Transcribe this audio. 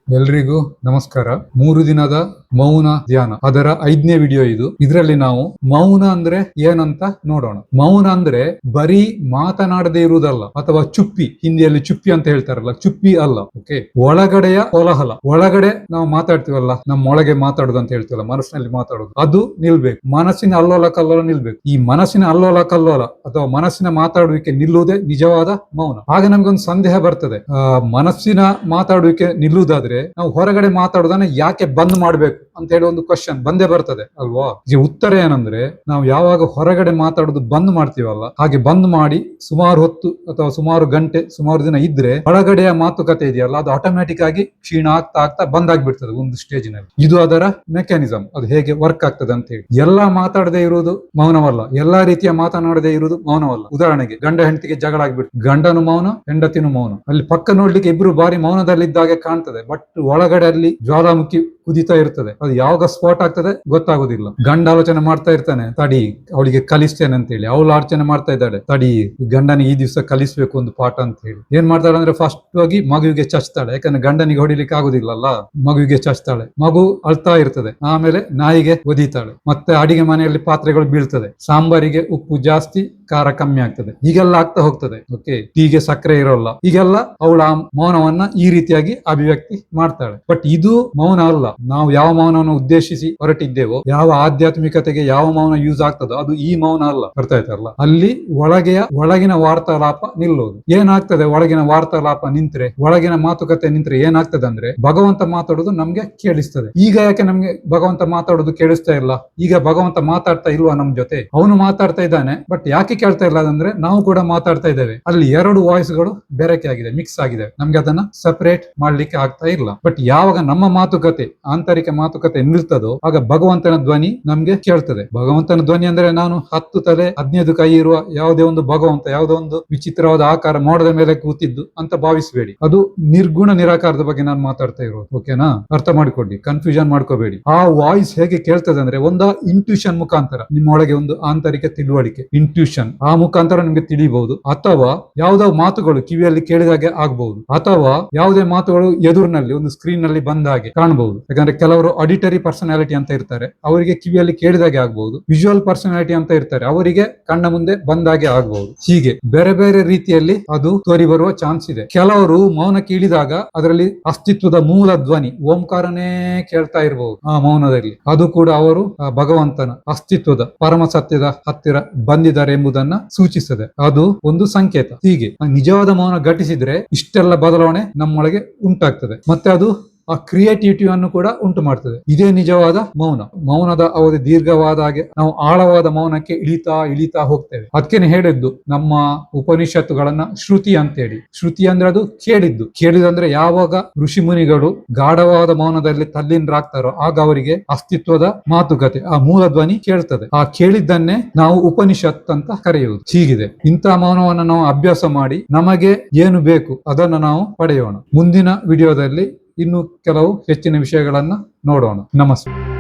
ಎಲ್ರಿಗೂ ನಮಸ್ಕಾರ. 3 ದಿನದ ಮೌನ ಧ್ಯಾನ ಅದರ 5ನೇ ವಿಡಿಯೋ ಇದು. ಇದರಲ್ಲಿ ನಾವು ಮೌನ ಅಂದ್ರೆ ಏನಂತ ನೋಡೋಣ. ಮೌನ ಅಂದ್ರೆ ಬರೀ ಮಾತನಾಡದೇ ಇರುವುದಲ್ಲ, ಅಥವಾ ಚುಪ್ಪಿ, ಹಿಂದಿಯಲ್ಲಿ ಚುಪ್ಪಿ ಅಂತ ಹೇಳ್ತಾರಲ್ಲ, ಚುಪ್ಪಿ ಅಲ್ಲ. ಓಕೆ, ಒಳಗಡೆಯ ಕೋಲಾಹಲ, ಒಳಗಡೆ ನಾವು ಮಾತಾಡ್ತೀವಲ್ಲ, ನಮ್ಮ ಒಳಗೆ ಮಾತಾಡೋದು ಅಂತ ಹೇಳ್ತೀವಲ್ಲ, ಮನಸ್ಸಿನಲ್ಲಿ ಮಾತಾಡೋದು, ಅದು ನಿಲ್ಬೇಕು. ಮನಸ್ಸಿನ ಅಲ್ಲೋಲ ಕಲ್ಲೋಲ ನಿಲ್ಬೇಕು. ಈ ಮನಸ್ಸಿನ ಅಲ್ಲೋಲ ಕಲ್ಲೋಲ ಅಥವಾ ಮನಸ್ಸಿನ ಮಾತಾಡುವಿಕೆ ನಿಲ್ಲುವುದೇ ನಿಜವಾದ ಮೌನ. ಆಗ ನಮ್ಗೊಂದು ಸಂದೇಹ ಬರ್ತದೆ, ಮನಸ್ಸಿನ ಮಾತಾಡುವಿಕೆ ನಿಲ್ಲುವುದಾದ್ರೆ ನಾವು ಹೊರಗಡೆ ಮಾತಾಡೋದನ್ನ ಯಾಕೆ ಬಂದ್ ಮಾಡ್ಬೇಕು ಅಂತ ಹೇಳಿ ಒಂದು ಕ್ವಶನ್ ಬಂದೇ ಬರ್ತದೆ ಅಲ್ವಾ. ಈ ಉತ್ತರ ಏನಂದ್ರೆ, ನಾವು ಯಾವಾಗ ಹೊರಗಡೆ ಮಾತಾಡೋದು ಬಂದ್ ಮಾಡ್ತೀವಲ್ಲ, ಹಾಗೆ ಬಂದ್ ಮಾಡಿ ಸುಮಾರು ಹೊತ್ತು ಅಥವಾ ಸುಮಾರು ಗಂಟೆ, ಸುಮಾರು ದಿನ ಇದ್ರೆ ಒಳಗಡೆಯ ಮಾತುಕತೆ ಇದೆಯಲ್ಲ, ಅದು ಆಟೋಮ್ಯಾಟಿಕ್ ಆಗಿ ಕ್ಷೀಣ ಆಗ್ತಾ ಆಗ್ತಾ ಬಂದ್ ಆಗ್ಬಿಡ್ತದೆ ಒಂದು ಸ್ಟೇಜ್ ನಲ್ಲಿ. ಇದು ಅದರ ಮೆಕ್ಯಾನಿಸಮ್, ಅದು ಹೇಗೆ ವರ್ಕ್ ಆಗ್ತದೆ ಅಂತ ಹೇಳಿ. ಎಲ್ಲಾ ಮಾತಾಡದೆ ಇರುವುದು ಮೌನವಲ್ಲ, ಎಲ್ಲಾ ರೀತಿಯ ಮಾತನಾಡದೆ ಇರುವುದು ಮೌನವಲ್ಲ. ಉದಾಹರಣೆಗೆ, ಗಂಡ ಹೆಂಡತಿಗೆ ಜಗಳ ಆಗ್ಬಿಡ್ತು, ಗಂಡನು ಮೌನ, ಹೆಂಡತಿನು ಮೌನ. ಅಲ್ಲಿ ಪಕ್ಕ ನೋಡ್ಲಿಕ್ಕೆ ಇಬ್ರು ಬಾರಿ ಮೌನದಲ್ಲಿದ್ದಾಗೆ ಕಾಣ್ತದೆ, ಬಟ್ ಒಳಗಡೆ ಅಲ್ಲಿ ಜ್ವಾಲಾಮುಖಿ ಕುದಿತಾ ಇರ್ತದೆ. ಅದು ಯಾವಾಗ ಸ್ಫೋಟ ಆಗ್ತದೆ ಗೊತ್ತಾಗುದಿಲ್ಲ. ಗಂಡ ಆಲೋಚನೆ ಮಾಡ್ತಾ ಇರ್ತಾನೆ, ತಡಿ ಅವಳಿಗೆ ಕಲಿಸ್ತೇನೆ ಅಂತ ಹೇಳಿ. ಅವಳು ಆಲೋಚನೆ ಮಾಡ್ತಾ ಇದ್ದಾಳೆ, ತಡಿ ಗಂಡನಿಗೆ ಈ ದಿವಸ ಕಲಿಸ್ಬೇಕು ಒಂದು ಪಾಠ ಅಂತ ಹೇಳಿ. ಏನ್ ಮಾಡ್ತಾಳೆ ಅಂದ್ರೆ, ಫಸ್ಟ್ ಆಗಿ ಮಗುವಿಗೆ ಚಚ್ತಾಳೆ, ಯಾಕಂದ್ರೆ ಗಂಡನಿಗೆ ಹೊಡಿಲಿಕ್ಕೆ ಆಗುದಿಲ್ಲಲ್ಲ, ಮಗುವಿಗೆ ಚಚ್ತಾಳೆ. ಮಗು ಅಳ್ತಾ ಇರ್ತದೆ, ಆಮೇಲೆ ನಾಯಿಗೆ ಒದಿತಾಳೆ. ಮತ್ತೆ ಅಡಿಗೆ ಮನೆಯಲ್ಲಿ ಪಾತ್ರೆಗಳು ಬೀಳ್ತದೆ, ಸಾಂಬಾರಿಗೆ ಉಪ್ಪು ಜಾಸ್ತಿ, ಖಾರ ಕಮ್ಮಿ ಆಗ್ತದೆ, ಹೀಗೆಲ್ಲ ಆಗ್ತಾ ಹೋಗ್ತದೆ. ಓಕೆ, ಟೀಗೆ ಸಕ್ಕರೆ ಇರೋಲ್ಲ, ಹೀಗೆಲ್ಲ ಅವಳ ಮೌನವನ್ನ ಈ ರೀತಿಯಾಗಿ ಅಭಿವ್ಯಕ್ತಿ ಮಾಡ್ತಾಳೆ. ಬಟ್ ಇದು ಮೌನ ಅಲ್ಲ. ನಾವು ಯಾವ ಮೌನವನ್ನು ಉದ್ದೇಶಿಸಿ ಹೊರಟಿದ್ದೇವೋ, ಯಾವ ಆಧ್ಯಾತ್ಮಿಕತೆಗೆ ಯಾವ ಮೌನ ಯೂಸ್ ಆಗ್ತದೋ, ಅದು ಈ ಮೌನ ಅಲ್ಲ. ಬರ್ತಾ ಇತ್ತಲ್ಲ, ಅಲ್ಲಿ ಒಳಗಿನ ವಾರ್ತಾಲಾಪ ನಿಲ್ಲೋದು. ಏನಾಗ್ತದೆ ಒಳಗಿನ ವಾರ್ತಾಲಾಪ ನಿಂತ್ರೆ, ಒಳಗಿನ ಮಾತುಕತೆ ನಿಂತ್ರೆ ಏನಾಗ್ತದೆ ಅಂದ್ರೆ, ಭಗವಂತ ಮಾತಾಡೋದು ನಮ್ಗೆ ಕೇಳಿಸ್ತದೆ. ಈಗ ಯಾಕೆ ನಮ್ಗೆ ಭಗವಂತ ಮಾತಾಡೋದು ಕೇಳಿಸ್ತಾ ಇಲ್ಲ? ಈಗ ಭಗವಂತ ಮಾತಾಡ್ತಾ ಇಲ್ವಾ ನಮ್ ಜೊತೆ? ಅವನು ಮಾತಾಡ್ತಾ ಇದ್ದಾನೆ, ಬಟ್ ಯಾಕೆ ಕೇಳ್ತಾ ಇಲ್ಲ ಅಂದ್ರೆ, ನಾವು ಕೂಡ ಮಾತಾಡ್ತಾ ಇದ್ದೇವೆ. ಅಲ್ಲಿ ಎರಡು ವಾಯ್ಸ್ಗಳು ಬೆರಕೆ ಆಗಿದೆ, ಮಿಕ್ಸ್ ಆಗಿದೆ, ನಮ್ಗೆ ಅದನ್ನ ಸಪರೇಟ್ ಮಾಡ್ಲಿಕ್ಕೆ ಆಗ್ತಾ ಇಲ್ಲ. ಬಟ್ ಯಾವಾಗ ನಮ್ಮ ಮಾತುಕತೆ, ಆಂತರಿಕ ಮಾತುಕತೆ ನಿಲ್ತದೋ, ಆಗ ಭಗವಂತನ ಧ್ವನಿ ನಮ್ಗೆ ಕೇಳ್ತದೆ. ಭಗವಂತನ ಧ್ವನಿ ಅಂದ್ರೆ ನಾನು 10 ತಲೆ 15 ಕೈ ಇರುವ ಯಾವುದೇ ಒಂದು ಭಗವಂತ, ಯಾವುದೋ ಒಂದು ವಿಚಿತ್ರವಾದ ಆಕಾರ ಮೋಡದ ಮೇಲೆ ಕೂತಿದ್ದು ಅಂತ ಭಾವಿಸಬೇಡಿ. ಅದು ನಿರ್ಗುಣ ನಿರಾಕಾರದ ಬಗ್ಗೆ ನಾನು ಮಾತಾಡ್ತಾ ಇರೋದು. ಓಕೆನಾ? ಅರ್ಥ ಮಾಡಿಕೊಳ್ಳಿ, ಕನ್ಫ್ಯೂಷನ್ ಮಾಡ್ಕೋಬೇಡಿ. ಆ ವಾಯ್ಸ್ ಹೇಗೆ ಕೇಳ್ತದೆ ಅಂದ್ರೆ, ಒಂದು ಇಂಟ್ಯೂಷನ್ ಮುಖಾಂತರ, ನಿಮ್ಮೊಳಗೆ ಒಂದು ಆಂತರಿಕ ತಿಳುವಳಿಕೆ, ಇಂಟ್ಯೂಷನ್, ಆ ಮುಖಾಂತರ ನಿಮ್ಗೆ ತಿಳಿಬಹುದು. ಅಥವಾ ಯಾವುದೋ ಮಾತುಗಳು ಕಿವಿಯಲ್ಲಿ ಕೇಳಿದಾಗೆ ಆಗ್ಬಹುದು, ಅಥವಾ ಯಾವುದೇ ಮಾತುಗಳು ಎದುರಿನಲ್ಲಿ ಒಂದು ಸ್ಕ್ರೀನ್ ನಲ್ಲಿ ಬಂದ ಹಾಗೆ ಕಾಣಬಹುದು. ಯಾಕಂದ್ರೆ ಕೆಲವರು ಆಡಿಟರಿ ಪರ್ಸನಾಲಿಟಿ ಅಂತ ಇರ್ತಾರೆ, ಅವರಿಗೆ ಕಿವಿಯಲ್ಲಿ ಕೇಳಿದಾಗೆ ಆಗಬಹುದು. ವಿಜುವಲ್ ಪರ್ಸನಾಲಿಟಿ ಅಂತ ಇರ್ತಾರೆ, ಅವರಿಗೆ ಕಣ್ಣ ಮುಂದೆ ಬಂದಾಗೆ ಆಗಬಹುದು. ಹೀಗೆ ಬೇರೆ ಬೇರೆ ರೀತಿಯಲ್ಲಿ ಅದು ತೋರಿ ಬರುವ ಚಾನ್ಸ್ ಇದೆ. ಕೆಲವರು ಮೌನ ಕೇಳಿದಾಗ ಅದರಲ್ಲಿ ಅಸ್ತಿತ್ವದ ಮೂಲ ಧ್ವನಿ ಓಂಕಾರನೇ ಕೇಳ್ತಾ ಇರಬಹುದು ಆ ಮೌನದಲ್ಲಿ. ಅದು ಕೂಡ ಅವರು ಭಗವಂತನ ಅಸ್ತಿತ್ವದ ಪರಮ ಸತ್ಯದ ಹತ್ತಿರ ಬಂದಿದ್ದಾರೆ ಎಂಬುದನ್ನ ಸೂಚಿಸುತ್ತದೆ. ಅದು ಒಂದು ಸಂಕೇತ. ಹೀಗೆ ನಿಜವಾದ ಮೌನ ಘಟಿಸಿದ್ರೆ ಇಷ್ಟೆಲ್ಲ ಬದಲಾವಣೆ ನಮ್ಮೊಳಗೆ ಉಂಟಾಗ್ತದೆ. ಮತ್ತೆ ಅದು ಆ ಕ್ರಿಯೇಟಿವಿಟಿಯನ್ನು ಕೂಡ ಉಂಟು ಮಾಡ್ತದೆ. ಇದೇ ನಿಜವಾದ ಮೌನ. ಮೌನದ ಅವಧಿ ದೀರ್ಘವಾದ ಹಾಗೆ ನಾವು ಆಳವಾದ ಮೌನಕ್ಕೆ ಇಳಿತಾ ಹೋಗ್ತೇವೆ. ಅದಕ್ಕೇನೆ ಹೇಳಿದ್ದು ನಮ್ಮ ಉಪನಿಷತ್ತುಗಳನ್ನ ಶ್ರುತಿ ಅಂತೇಳಿ. ಶ್ರುತಿ ಅಂದ್ರೆ ಅದು ಕೇಳಿದಂದ್ರೆ ಯಾವಾಗ ಋಷಿ ಮುನಿಗಳು ಗಾಢವಾದ ಮೌನದಲ್ಲಿ ತಲ್ಲೀನರಾಗ್ತಾರೋ, ಆಗ ಅವರಿಗೆ ಅಸ್ತಿತ್ವದ ಮಾತುಕತೆ, ಆ ಮೂಲ ಧ್ವನಿ ಕೇಳ್ತದೆ. ಆ ಕೇಳಿದ್ದನ್ನೇ ನಾವು ಉಪನಿಷತ್ ಅಂತ ಕರೆಯುವುದು. ಹೀಗಿದೆ. ಇಂತಹ ಮೌನವನ್ನು ನಾವು ಅಭ್ಯಾಸ ಮಾಡಿ ನಮಗೆ ಏನು ಬೇಕು ಅದನ್ನು ನಾವು ಪಡೆಯೋಣ. ಮುಂದಿನ ವಿಡಿಯೋದಲ್ಲಿ ಇನ್ನು ಕೆಲವು ಹೆಚ್ಚಿನ ವಿಷಯಗಳನ್ನ ನೋಡೋಣ. ನಮಸ್ತೆ.